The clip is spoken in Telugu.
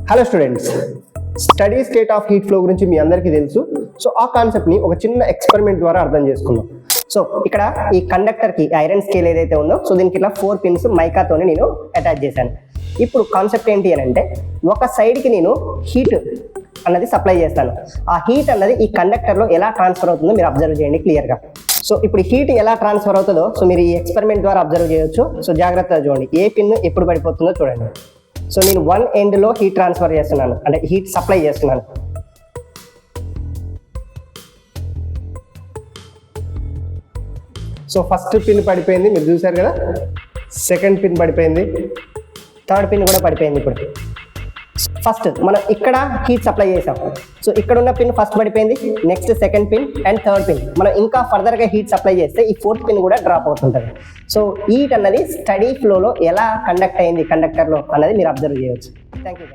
Hello students, steady state of heat flow గురించి మీ అందరికీ తెలుసు. సో ఆ కాన్సెప్ట్ని ఒక చిన్న ఎక్స్పెరిమెంట్ ద్వారా అర్థం చేసుకుందాం. సో ఇక్కడ ఈ కండక్టర్కి ఐరన్ స్కేల్ ఏదైతే ఉందో, సో దీనికి ఇలా 4 పిన్స్ మైకాతోనే నేను అటాచ్ చేశాను. ఇప్పుడు కాన్సెప్ట్ ఏంటి అని అంటే, ఒక సైడ్కి నేను హీట్ అన్నది సప్లై చేస్తాను. ఆ హీట్ అన్నది ఈ కండక్టర్లో ఎలా ట్రాన్స్ఫర్ అవుతుందో మీరు అబ్జర్వ్ చేయండి క్లియర్గా. సో ఇప్పుడు హీట్ ఎలా ట్రాన్స్ఫర్ అవుతుందో సో మీరు ఈ ఎక్స్పెరిమెంట్ ద్వారా అబ్జర్వ్ చేయొచ్చు. సో జాగ్రత్తగా చూడండి, ఏ పిన్ ఎప్పుడు పడిపోతుందో చూడండి. సో నేను 1 ఎండ్లో హీట్ ట్రాన్స్ఫర్ చేస్తున్నాను, అంటే హీట్ సప్లై చేస్తున్నాను. సో ఫస్ట్ పిన్ పడిపోయింది, మీరు చూసారు కదా. సెకండ్ పిన్ పడిపోయింది, థర్డ్ పిన్ కూడా పడిపోయింది. ఇప్పుడు ఫస్ట్ మనం ఇక్కడ హీట్ సప్లై చేసాం. సో ఇక్కడ ఉన్న పిన్ ఫస్ట్ పడిపోయింది, next second pin and third pin. మనం ఇంకా ఫర్దర్గా హీట్ సప్లై చేస్తే ఈ 4th పిన్ కూడా డ్రాప్ అవుతుంటుంది. సో హీట్ అన్నది స్టడీ ఫ్లోలో ఎలా కండక్ట్ అయింది కండక్టర్లో అన్నది మీరు అబ్జర్వ్ చేయవచ్చు. Thank you.